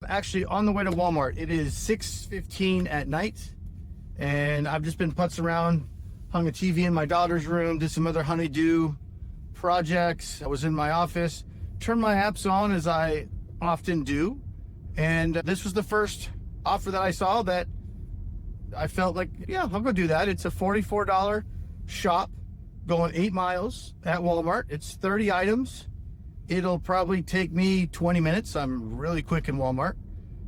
actually on the way to Walmart. It is 6:15 at night, and I've just been putzing around, hung a TV in my daughter's room, did some other honeydew projects. I was in my office, turned my apps on as I often do, and this was the first offer that I saw that I felt like, yeah, I'll go do that. It's a $44 shop going 8 miles at Walmart. It's 30 items. It'll probably take me 20 minutes. I'm really quick in Walmart.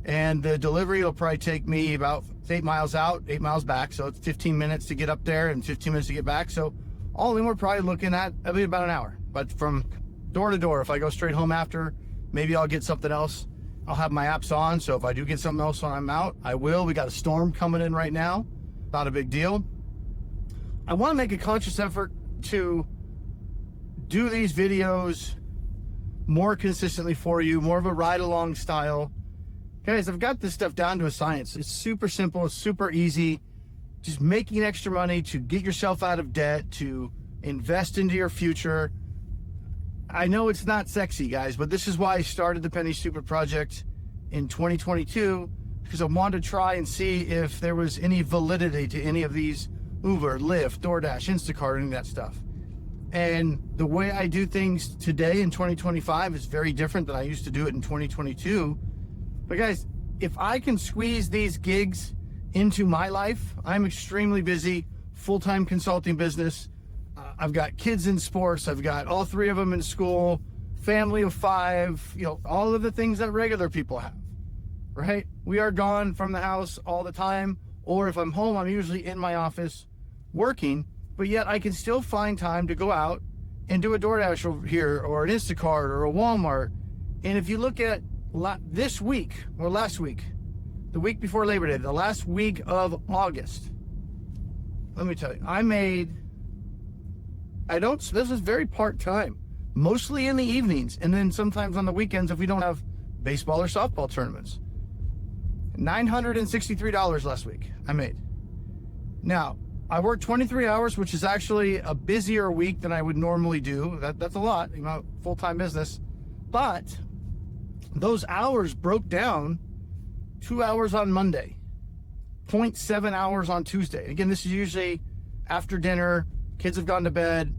And the delivery will probably take me about 8 miles out, 8 miles back. So it's 15 minutes to get up there and 15 minutes to get back. So all in, we're probably looking at about an hour. But from door to door, if I go straight home after, maybe I'll get something else. I'll have my apps on. So if I do get something else when I'm out, I will. We got a storm coming in right now. Not a big deal. I want to make a conscious effort to do these videos more consistently for you, more of a ride-along style. Guys, I've got this stuff down to a science. It's super simple. It's super easy. Just making extra money to get yourself out of debt, to invest into your future. I know it's not sexy, guys, but this is why I started the Penny Stupid Project in 2022, because I wanted to try and see if there was any validity to any of these Uber, Lyft, DoorDash, Instacart, any of that stuff. And the way I do things today in 2025 is very different than I used to do it in 2022. But guys, if I can squeeze these gigs into my life, I'm extremely busy, full-time consulting business. I've got kids in sports. I've got all 3 of them in school, family of 5, all of the things that regular people have, right? We are gone from the house all the time. Or if I'm home, I'm usually in my office working. But yet I can still find time to go out and do a DoorDash over here or an Instacart or a Walmart. And if you look at this week or last week, the week before Labor Day, the last week of August, let me tell you, this is very part-time, mostly in the evenings. And then sometimes on the weekends if we don't have baseball or softball tournaments. $963 last week I made. Now, I worked 23 hours, which is actually a busier week than I would normally do. That's a lot, full-time business. But those hours broke down 2 hours on Monday, 0.7 hours on Tuesday. Again, this is usually after dinner, kids have gone to bed,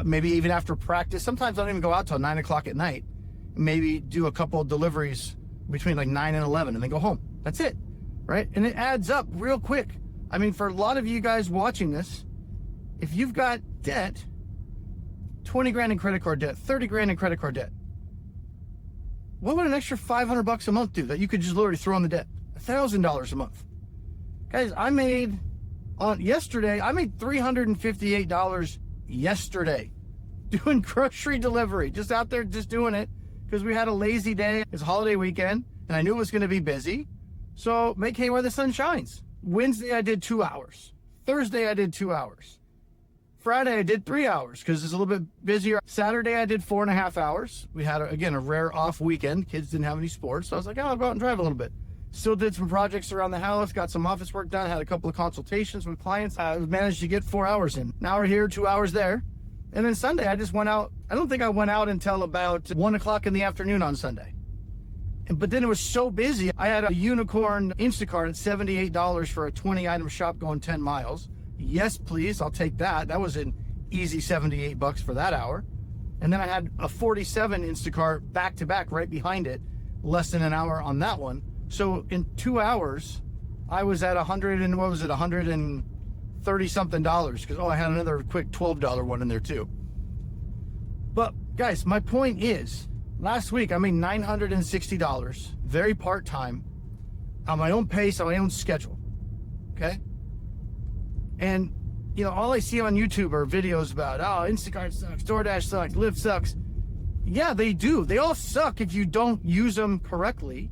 maybe even after practice. Sometimes I don't even go out till 9 o'clock at night. Maybe do a couple of deliveries between like 9 and 11 and then go home. That's it, right? And it adds up real quick. I mean, for a lot of you guys watching this, if you've got debt, 20 grand in credit card debt, 30 grand in credit card debt, what would an extra $500 a month do that you could just literally throw on the debt? $1,000 a month. Guys, I made $358 yesterday doing grocery delivery, just out there just doing it because we had a lazy day. It's a holiday weekend and I knew it was going to be busy. So make hay while the sun shines. Wednesday, I did 2 hours. Thursday, I did 2 hours. Friday, I did 3 hours because it's a little bit busier. Saturday, I did 4.5 hours. We had, again, a rare off weekend. Kids didn't have any sports. So I was like, I'll go out and drive a little bit. Still did some projects around the house, got some office work done, had a couple of consultations with clients. I managed to get 4 hours in. An hour here, 2 hours there. And then Sunday, I just went out. I don't think I went out until about 1 o'clock in the afternoon on Sunday. But then it was so busy. I had a unicorn Instacart at $78 for a 20-item shop going 10 miles. Yes, please, I'll take that. That was an easy $78 for that hour. And then I had a 47 Instacart back-to-back right behind it, less than an hour on that one. So in 2 hours, I was at $130-something because, I had another quick $12 one in there too. But guys, my point is, last week I made $960, very part-time, on my own pace, on my own schedule, okay? And, all I see on YouTube are videos about, Instacart sucks, DoorDash sucks, Lyft sucks. Yeah, they do. They all suck if you don't use them correctly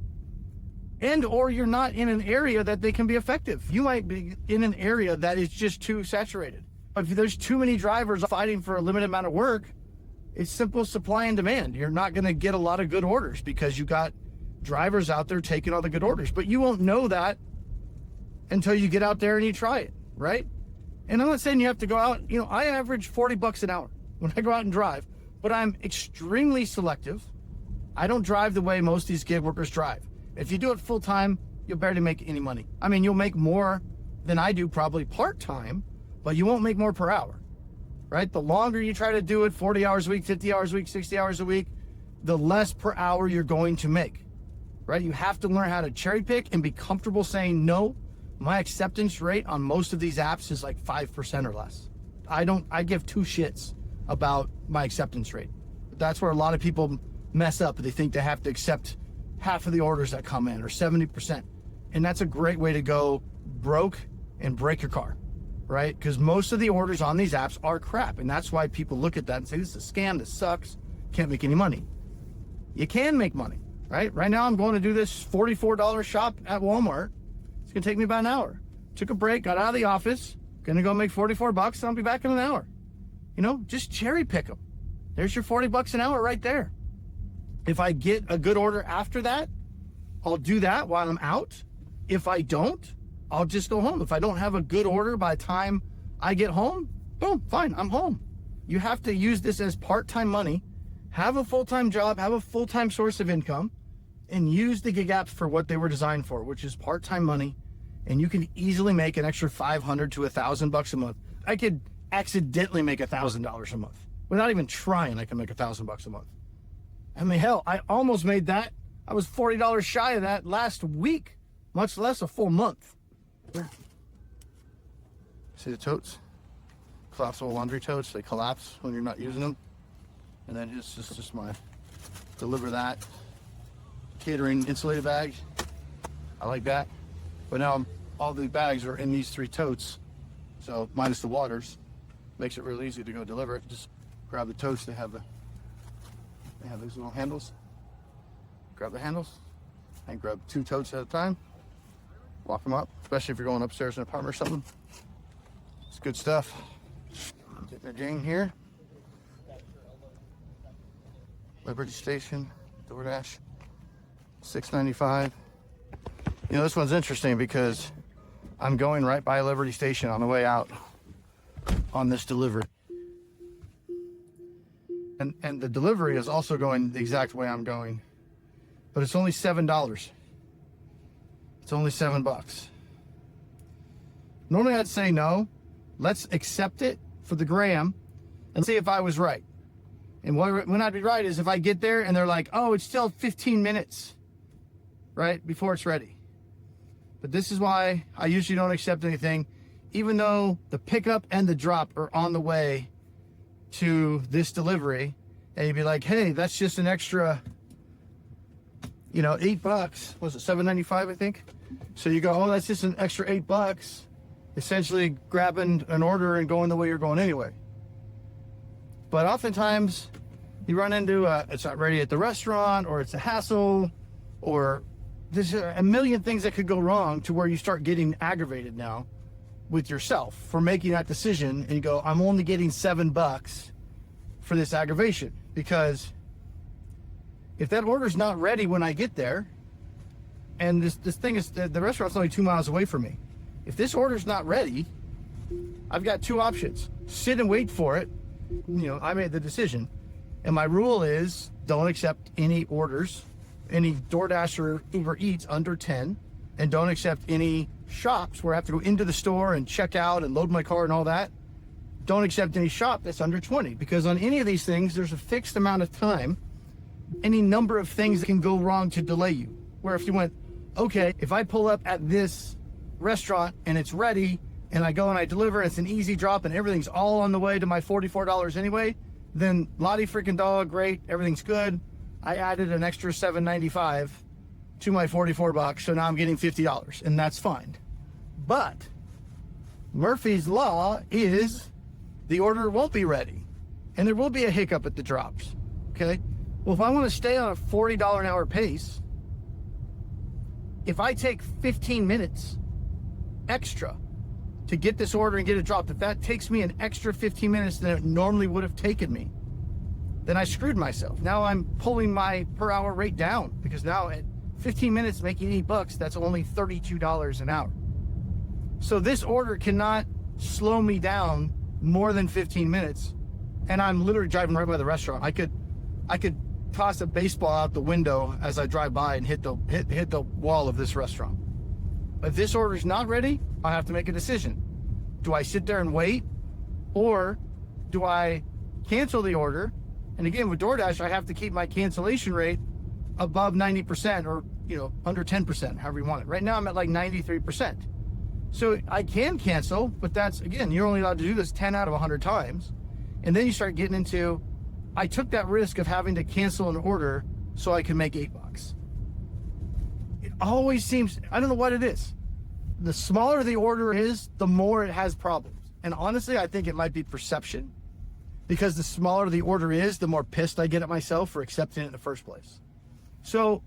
and or you're not in an area that they can be effective. You might be in an area that is just too saturated. If there's too many drivers fighting for a limited amount of work, it's simple supply and demand. You're not going to get a lot of good orders because you got drivers out there taking all the good orders. But you won't know that until you get out there and you try it, right? And I'm not saying you have to go out. I average $40 an hour when I go out and drive, but I'm extremely selective. I don't drive the way most of these gig workers drive. If you do it full time, you'll barely make any money. I mean, you'll make more than I do probably part-time, but you won't make more per hour, right? The longer you try to do it, 40 hours a week, 50 hours a week, 60 hours a week, the less per hour you're going to make, right? You have to learn how to cherry pick and be comfortable saying, no, my acceptance rate on most of these apps is like 5% or less. I give two shits about my acceptance rate. That's where a lot of people mess up. They think they have to accept half of the orders that come in or 70%. And that's a great way to go broke and break your car, right? Because most of the orders on these apps are crap. And that's why people look at that and say, this is a scam, this sucks, can't make any money. You can make money, right? Right now I'm going to do this $44 shop at Walmart. It's gonna take me about an hour. Took a break, got out of the office, gonna go make 44 bucks and I'll be back in an hour. You know, just cherry pick them. There's your 40 bucks an hour right there. If I get a good order after that, I'll do that while I'm out. If I don't, I'll just go home. If I don't have a good order by the time I get home, boom, fine, I'm home. You have to use this as part-time money, have a full-time job, have a full-time source of income, and use the gig apps for what they were designed for, which is part-time money. And you can easily make an extra $500 to $1,000 a month. I could accidentally make $1,000 a month. Without even trying, I can make $1,000 a month. I mean, hell, I almost made that. I was $40 shy of that last week, much less a full month. See the totes? Collapsible laundry totes. They collapse when you're not using them. And then it's just my deliver that catering insulated bag. I like that. But now all the bags are in these 3 totes. So minus the waters, makes it real easy to go deliver it. Just grab the totes. They have these little handles. Grab the handles and grab 2 totes at a time. Walk them up, especially if you're going upstairs in an apartment or something. It's good stuff. Get the ding here. Liberty Station, DoorDash, $6.95. You know, this one's interesting because I'm going right by Liberty Station on the way out on this delivery. And the delivery is also going the exact way I'm going. But it's only $7. It's only $7. Normally I'd say no. Let's accept it for the gram and see if I was right. And when I'd be right is if I get there and they're like, oh, it's still 15 minutes, right, before it's ready. But this is why I usually don't accept anything, even though the pickup and the drop are on the way to this delivery. And you'd be like, hey, that's just an extra, you know, $8. Was it $7.95, I think? So you go, oh, that's just an extra $8, essentially grabbing an order and going the way you're going anyway. But oftentimes you run into it's not ready at the restaurant, or it's a hassle, or there's a million things that could go wrong to where you start getting aggravated now with yourself for making that decision. And you go, I'm only getting $7 for this aggravation, because if that order's not ready when I get there, and this thing is, the restaurant's only 2 miles away from me. If this order's not ready, I've got 2 options. Sit and wait for it. You know, I made the decision. And my rule is don't accept any orders, any DoorDash or Uber Eats under 10, and don't accept any shops where I have to go into the store and check out and load my car and all that. Don't accept any shop that's under 20, because on any of these things, there's a fixed amount of time, any number of things that can go wrong to delay you. Where if you went, okay, if I pull up at this restaurant and it's ready, and I go and I deliver, it's an easy drop and everything's all on the way to my $44 anyway, then Lottie freaking dog, great, everything's good. I added an extra $7.95 to my $44, so now I'm getting $50, and that's fine. But Murphy's Law is the order won't be ready, and there will be a hiccup at the drops, okay? Well, if I want to stay on a $40 an hour pace, if I take 15 minutes extra to get this order and get it dropped, if that takes me an extra 15 minutes than it normally would have taken me, then I screwed myself. Now I'm pulling my per hour rate down, because now at 15 minutes making $8, that's only $32 an hour. So this order cannot slow me down more than 15 minutes. And I'm literally driving right by the restaurant. I could toss a baseball out the window as I drive by and hit the wall of this restaurant. If this order is not ready, I have to make a decision. Do I sit there and wait, or do I cancel the order? And again, with DoorDash, I have to keep my cancellation rate above 90%, or under 10%, however you want it. Right now I'm at like 93%. So I can cancel, but that's, again, you're only allowed to do this 10 out of 100 times. And then you start getting into, I took that risk of having to cancel an order so I can make $8. It always seems, I don't know what it is. The smaller the order is, the more it has problems. And honestly, I think it might be perception, because the smaller the order is, the more pissed I get at myself for accepting it in the first place. So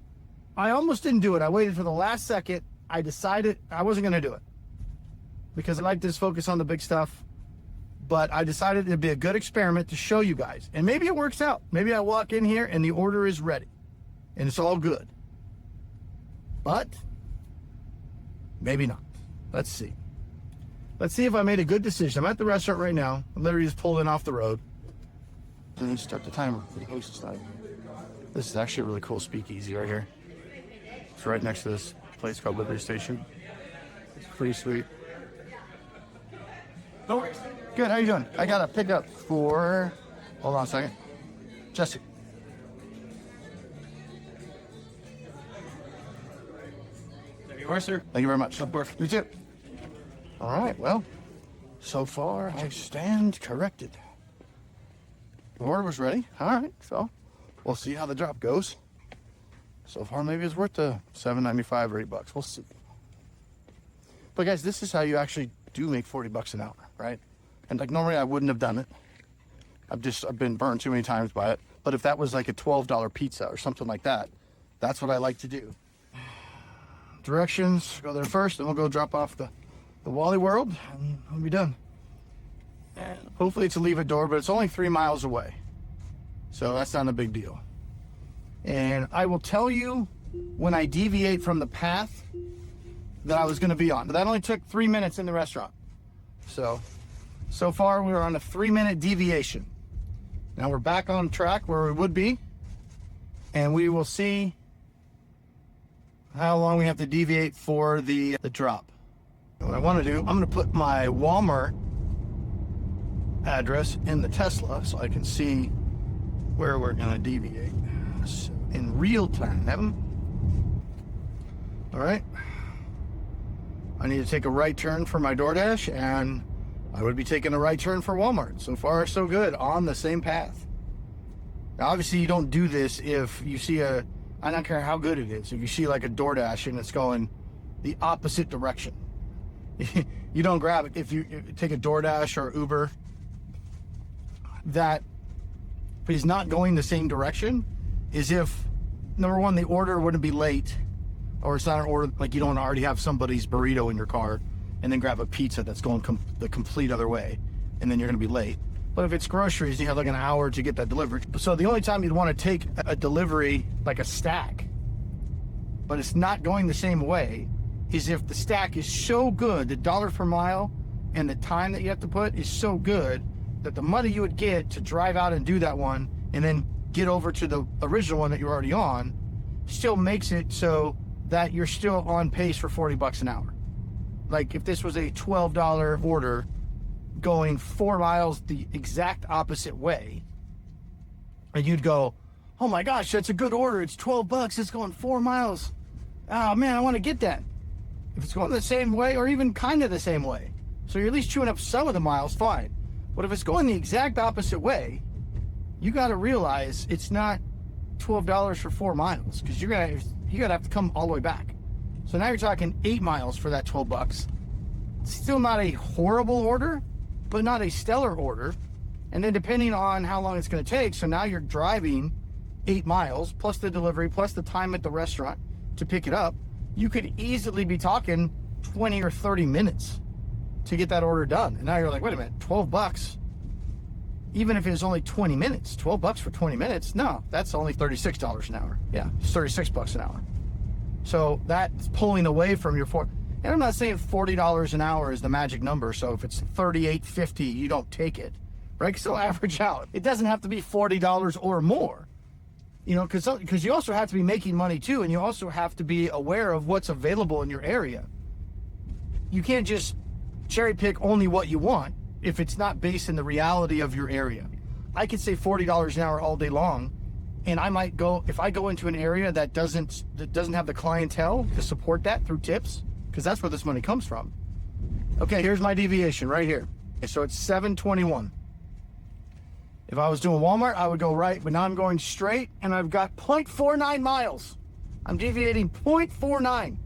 I almost didn't do it. I waited for the last second. I decided I wasn't going to do it because I like to focus on the big stuff. But I decided it'd be a good experiment to show you guys. And maybe it works out. Maybe I walk in here and the order is ready and it's all good. But maybe not. Let's see. Let's see if I made a good decision. I'm at the restaurant right now. I literally just pulled in off the road. And start the timer for the hostess time. This is actually a really cool speakeasy right here. It's right next to this place called Liberty Station. It's pretty sweet. Good, how you doing? I got a pickup for, hold on a second. Jesse. There you are, sir. Thank you very much. Of course. You too. All right, well, so far I stand corrected. The order was ready. All right, so we'll see how the drop goes. So far, maybe it's worth the $7.95 or $8. We'll see. But guys, this is how you actually do make $40 an hour, right? And like normally I wouldn't have done it. I've been burned too many times by it. But if that was like a $12 pizza or something like that, that's what I like to do. Directions, go there first, then we'll go drop off the Wally World, and we'll be done. And hopefully it's a leave it door, but it's only 3 miles away. So that's not a big deal. And I will tell you when I deviate from the path that I was going to be on. But that only took 3 minutes in the restaurant. So far we were on a 3-minute deviation. Now we're back on track where we would be. And we will see how long we have to deviate for the drop. And what I want to do, I'm going to put my Walmart address in the Tesla so I can see where we're going to deviate. So, in real time. All right. I need to take a right turn for my DoorDash, and I would be taking a right turn for Walmart. So far, so good, on the same path. Now, obviously, you don't do this if you see I don't care how good it is, if you see like a DoorDash and it's going the opposite direction. You don't grab it. If you take a DoorDash or Uber that is not going the same direction, is if, number one, the order wouldn't be late, or it's not an order, like you don't already have somebody's burrito in your car and then grab a pizza that's going the complete other way, and then you're going to be late. But if it's groceries, you have like an hour to get that delivered. So the only time you'd want to take a delivery, like a stack, but it's not going the same way, is if the stack is so good, the dollar per mile and the time that you have to put is so good that the money you would get to drive out and do that one and then get over to the original one that you're already on still makes it so that you're still on pace for $40 an hour. Like if this was a $12 order going 4 miles the exact opposite way, and you'd go, oh my gosh, that's a good order. It's $12. It's going 4 miles. Oh man, I want to get that. If it's going the same way or even kind of the same way, so you're at least chewing up some of the miles, fine. But if it's going the exact opposite way, you got to realize it's not $12 for 4 miles, because you're gonna have to come all the way back. So now you're talking 8 miles for that $12. Still not a horrible order, but not a stellar order. And then depending on how long it's going to take, so now you're driving 8 miles plus the delivery plus the time at the restaurant to pick it up. You could easily be talking 20 or 30 minutes to get that order done. And now you're like, wait a minute, $12. Even if it was only 20 minutes, $12 for 20 minutes, no, that's only $36 an hour. Yeah, it's $36 an hour. So that's pulling away from your and I'm not saying $40 an hour is the magic number. So if it's $38.50, you don't take it, right? Because it'll average out. It doesn't have to be $40 or more. You know, because you also have to be making money too, and you also have to be aware of what's available in your area. You can't just cherry pick only what you want if it's not based in the reality of your area. I could say $40 an hour all day long, and I might go, if I go into an area that doesn't have the clientele to support that through tips, because that's where this money comes from. Okay, here's my deviation right here. Okay, so it's 721. If I was doing Walmart, I would go right, but now I'm going straight, and I've got 0.49 miles. I'm deviating 0.49.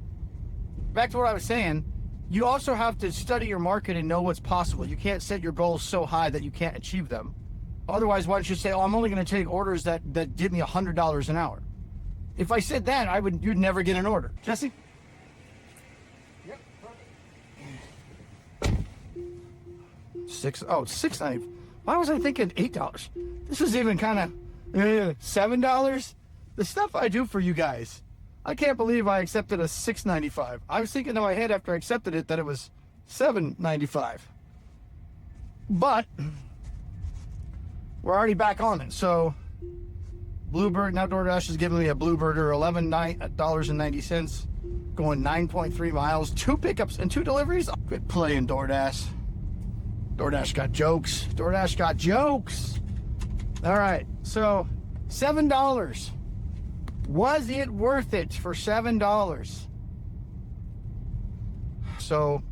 Back to what I was saying, you also have to study your market and know what's possible. You can't set your goals so high that you can't achieve them. Otherwise, why don't you say, oh, I'm only going to take orders that give me $100 an hour. If I said that, you'd never get an order. Jesse? Yep, perfect. $6.90. Why was I thinking $8? This was even kind of $7. The stuff I do for you guys, I can't believe I accepted a $6.95. I was thinking in my head after I accepted it that it was $7.95. But we're already back on it. So Bluebird, now DoorDash is giving me a Bluebirder $11.90, going 9.3 miles, 2 pickups and 2 deliveries. Quit playing, DoorDash. DoorDash got jokes. DoorDash got jokes. All right, so $7. Was it worth it for $7? So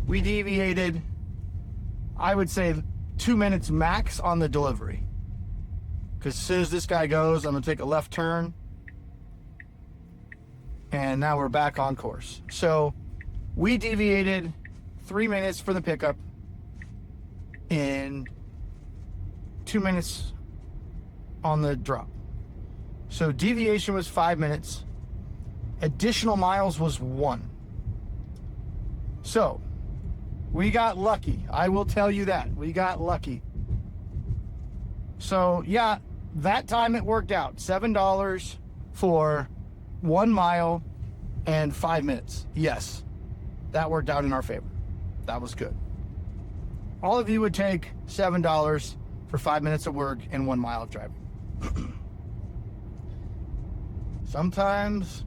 we deviated, I would say 2 minutes max on the delivery. Because as soon as this guy goes, I'm going to take a left turn. And now we're back on course. So we deviated 3 minutes for the pickup and 2 minutes on the drop. So deviation was 5 minutes. Additional miles was 1. So we got lucky. I will tell you that. We got lucky. So yeah, that time it worked out. $7 for 1 mile and 5 minutes. Yes, that worked out in our favor. That was good. All of you would take $7 for 5 minutes of work and 1 mile of driving. Sometimes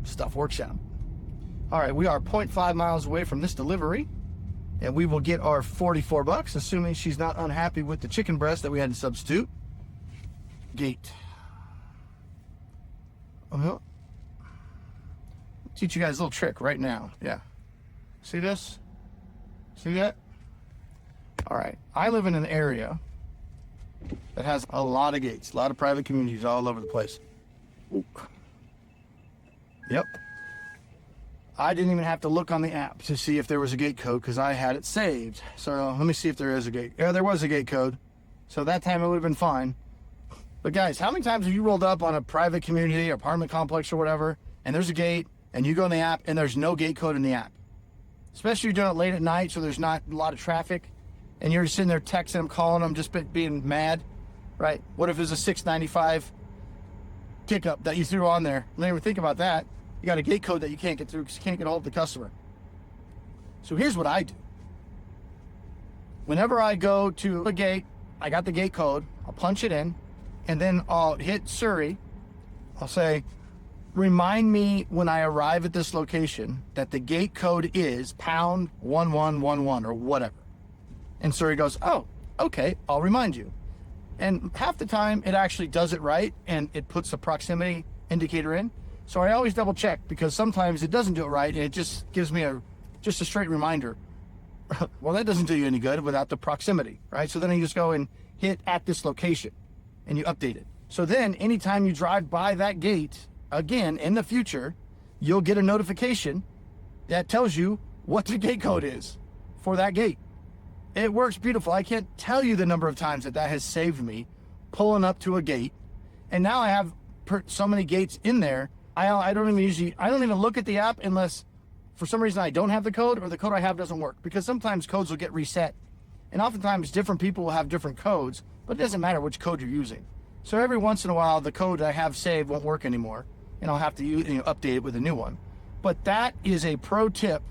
stuff works out. All right, we are 0.5 miles away from this delivery, and we will get our $44, assuming she's not unhappy with the chicken breast that we had to substitute. Gate. Teach you guys a little trick right now. Yeah. See this? See that? All right. I live in an area that has a lot of gates, a lot of private communities all over the place. Ooh. Yep. I didn't even have to look on the app to see if there was a gate code because I had it saved. So let me see if there is a gate. Yeah, there was a gate code. So that time it would have been fine. But guys, how many times have you rolled up on a private community, apartment complex or whatever, and there's a gate, and you go in the app, and there's no gate code in the app? Especially if you're doing it late at night, so there's not a lot of traffic, and you're just sitting there texting them, calling them, just being mad, right? What if there's a $6.95 pickup that you threw on there? Don't even think about that. You got a gate code that you can't get through because you can't get a hold of the customer. So here's what I do. Whenever I go to a gate, I got the gate code, I'll punch it in, and then I'll hit Siri. I'll say, remind me when I arrive at this location that the gate code is pound 1111 or whatever. And Siri goes, oh, okay, I'll remind you. And half the time it actually does it right and it puts the proximity indicator in. So I always double check because sometimes it doesn't do it right and it just gives me just a straight reminder. Well, that doesn't do you any good without the proximity, right? So then you just go and hit at this location and you update it. So then anytime you drive by that gate again in the future, you'll get a notification that tells you what the gate code is for that gate. It works beautiful. I can't tell you the number of times that has saved me pulling up to a gate. And now I have so many gates in there. I don't even look at the app unless for some reason I don't have the code or the code I have doesn't work, because sometimes codes will get reset. And oftentimes different people will have different codes, but it doesn't matter which code you're using. So every once in a while, the code I have saved won't work anymore, and I'll have to update it with a new one. But that is a pro tip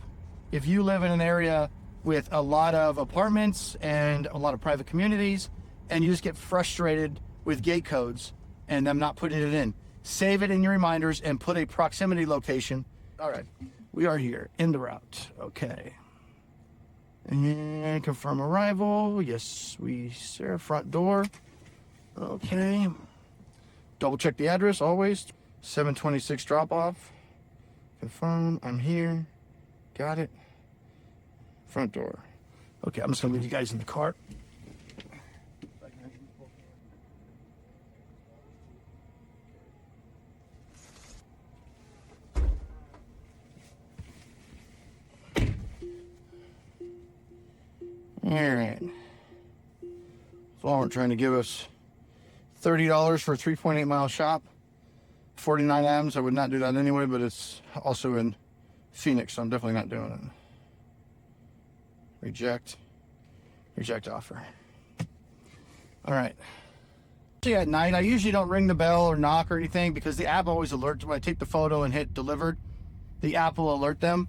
if you live in an area with a lot of apartments and a lot of private communities, and you just get frustrated with gate codes. and them not putting it in. Save it in your reminders and put a proximity location. All right, we are here in the route. Okay. And confirm arrival. Yes, we sir. Front door. Okay. Double check the address always. 726 drop off. Confirm. I'm here. Got it. Front door. Okay, I'm just gonna leave you guys in the cart. All right. Walmart trying to give us $30 for a 3.8 mile shop. 49 items. I would not do that anyway, but it's also in Phoenix, so I'm definitely not doing it. Reject. Reject offer. All right. Actually, at night, I usually don't ring the bell or knock or anything because the app always alerts when I take the photo and hit delivered. The app will alert them.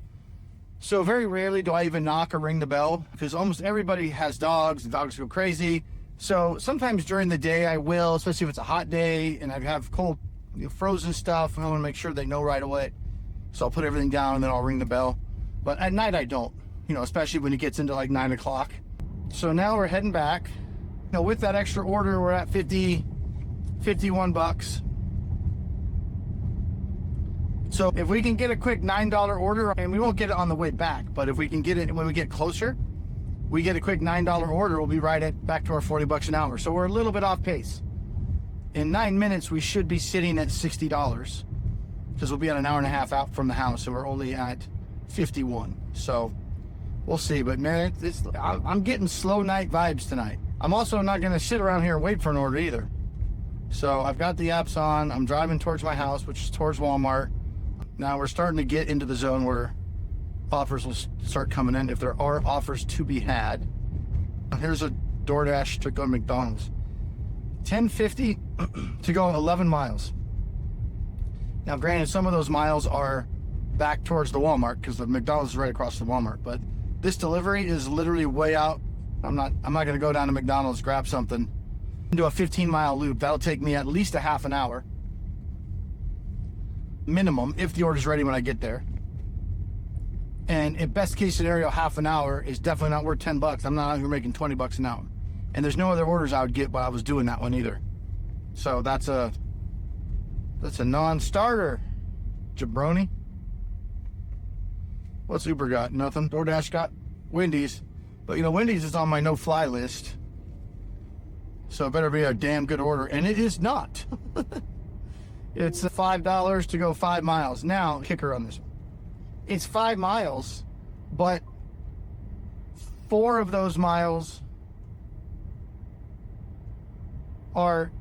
So very rarely do I even knock or ring the bell because almost everybody has dogs. The dogs go crazy. So sometimes during the day I will, especially if it's a hot day and I have cold, frozen stuff. I want to make sure they know right away. So I'll put everything down and then I'll ring the bell. But at night I don't, especially when it gets into like 9 o'clock. So now we're heading back. With that extra order, we're at $51. So if we can get a quick $9 order, and we won't get it on the way back, but if we can get it when we get closer, we get a quick $9 order, we'll be back to our $40 an hour. So we're a little bit off pace. In 9 minutes, we should be sitting at $60 because we'll be on an hour and a half out from the house, and we're only at 51. So we'll see. But man, I'm getting slow night vibes tonight. I'm also not going to sit around here and wait for an order either. So I've got the apps on. I'm driving towards my house, which is towards Walmart. Now we're starting to get into the zone where offers will start coming in if there are offers to be had. Here's a DoorDash to go to McDonald's. $10.50 to go 11 miles. Now granted, some of those miles are back towards the Walmart because the McDonald's is right across the Walmart, but this delivery is literally way out. I'm not going to go down to McDonald's, grab something, do a 15-mile loop. That'll take me at least a half an hour. Minimum, if the order's ready when I get there. And in best case scenario, half an hour is definitely not worth $10. I'm not out here making $20 an hour. And there's no other orders I would get while I was doing that one either. So that's a non-starter, jabroni. What's Uber got? Nothing. DoorDash got Wendy's. But Wendy's is on my no-fly list. So it better be a damn good order. And it is not. It's $5 to go 5 miles. Now, kicker on this one. It's 5 miles, but 4 of those miles are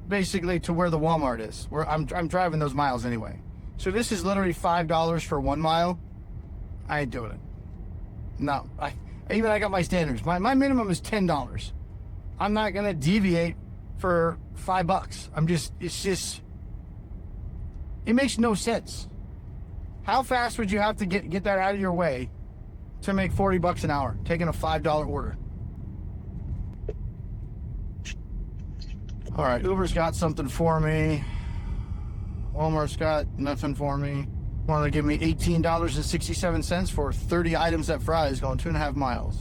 basically to where the Walmart is. Where I'm driving those miles anyway. So this is literally $5 for 1 mile. I ain't doing it. No, I got my standards. My minimum is $10. I'm not gonna deviate for $5. It makes no sense. How fast would you have to get that out of your way to make $40 an hour, taking a $5 order? All right, Uber's got something for me. Walmart's got nothing for me. Want to give me $18.67 for 30 items at Fry's going 2.5 miles.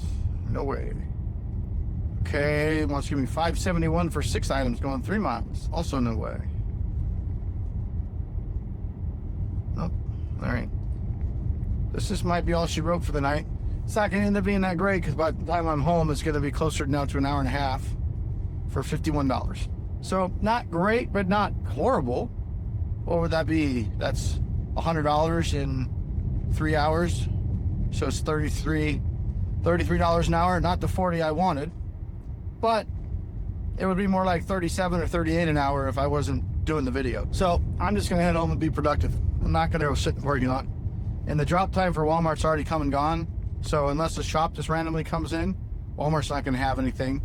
No way. Okay, wants to give me $5.71 for 6 items going 3 miles. Also no way. Nope. All right. This might be all she wrote for the night. It's not going to end up being that great because by the time I'm home, it's going to be closer now to an hour and a half for $51. So not great, but not horrible. What would that be? That's $100 in 3 hours. So it's $33 an hour, not the 40 I wanted. But it would be more like 37 or 38 an hour if I wasn't doing the video. So I'm just going to head home and be productive. I'm not going to go sit and work on. And the drop time for Walmart's already come and gone. So unless the shop just randomly comes in, Walmart's not going to have anything.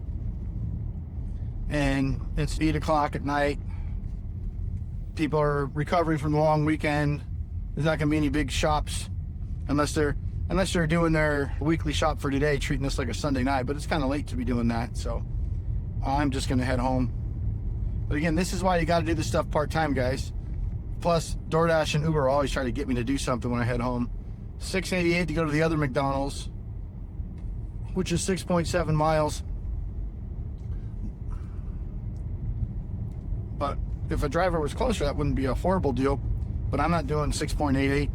And it's 8 o'clock at night. People are recovering from the long weekend. There's not going to be any big shops unless they're doing their weekly shop for today, treating this like a Sunday night. But it's kind of late to be doing that. So I'm just going to head home. But again, this is why you got to do this stuff part-time, guys. Plus, DoorDash and Uber always try to get me to do something when I head home. $6.88 to go to the other McDonald's, which is 6.7 miles. But if a driver was closer, that wouldn't be a horrible deal. But I'm not doing 6.88,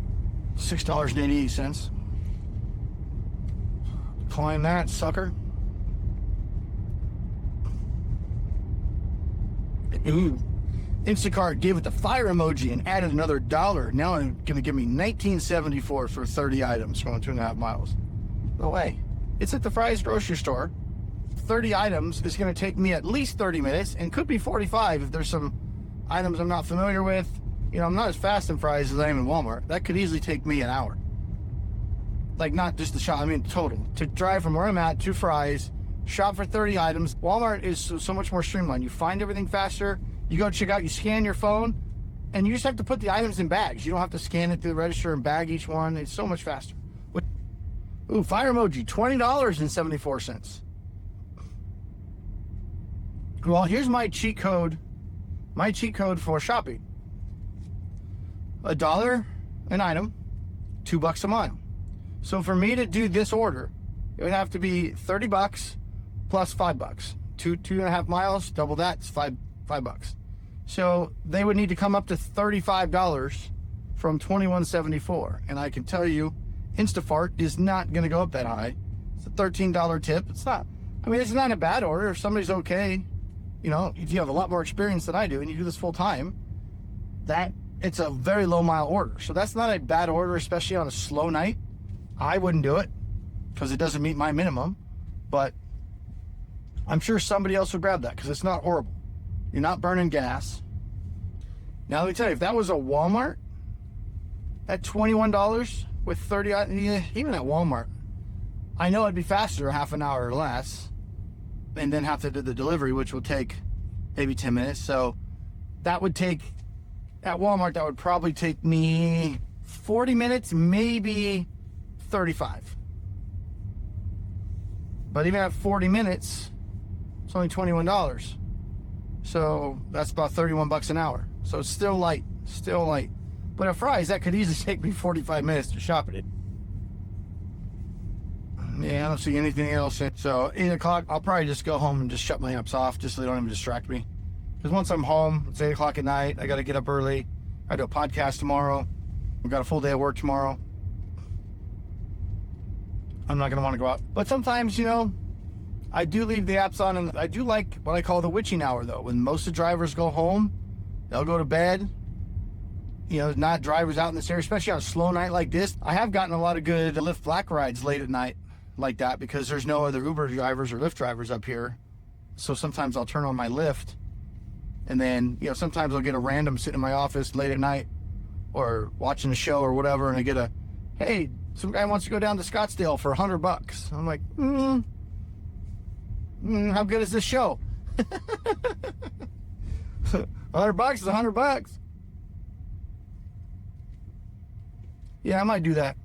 $6.88. Climb that, sucker. Ooh. Instacart gave it the fire emoji and added another $1. Now it's going to give me $19.74 for 30 items going 2.5 miles. No way. It's at the Fry's grocery store. 30 items is going to take me at least 30 minutes and could be 45 if there's some items I'm not familiar with. You know, I'm not as fast in Fry's as I am in Walmart. That could easily take me an hour. Like, not just the shop, I mean total. To drive from where I'm at to Fry's, shop for 30 items. Walmart is so much more streamlined. You find everything faster. You go check out, you scan your phone, and you just have to put the items in bags. You don't have to scan it through the register and bag each one. It's so much faster. Ooh, fire emoji, $20.74. Well, here's my cheat code. My cheat code for shopping. $1 an item, $2 a mile. So for me to do this order, it would have to be $30 plus $5. 2.5 miles, double that, it's $5. So they would need to come up to $35 from $21.74. And I can tell you, Instafart is not going to go up that high. It's a $13 tip. It's not. I mean, it's not a bad order. If somebody's okay, you know, if you have a lot more experience than I do and you do this full time, that it's a very low mile order. So that's not a bad order, especially on a slow night. I wouldn't do it because it doesn't meet my minimum, but I'm sure somebody else would grab that because it's not horrible. You're not burning gas. Now, let me tell you, if that was a Walmart at $21 with 30, even at Walmart, I know it'd be faster, half an hour or less, and then have to do the delivery, which will take maybe 10 minutes. So that would take, at Walmart, that would probably take me 40 minutes, maybe 35. But even at 40 minutes, it's only $21. So that's about $31 an hour. So it's still light, But at Fry's, that could easily take me 45 minutes to shop at it. Yeah, I don't see anything else. So 8 o'clock, I'll probably just go home and just shut my apps off just so they don't even distract me. Because once I'm home, it's 8 o'clock at night. I got to get up early. I do a podcast tomorrow. We've got a full day of work tomorrow. I'm not going to want to go out. But sometimes, you know, I do leave the apps on, and I do like what I call the witching hour, though. When most of the drivers go home, they'll go to bed. You know, not drivers out in this area, especially on a slow night like this. I have gotten a lot of good Lyft Black rides late at night like that because there's no other Uber drivers or Lyft drivers up here. So sometimes I'll turn on my Lyft, and then, you know, sometimes I'll get a random sitting in my office late at night or watching a show or whatever, and I get a, hey, some guy wants to go down to Scottsdale for $100. I'm like, how good is this show? $100 is $100. Yeah, I might do that.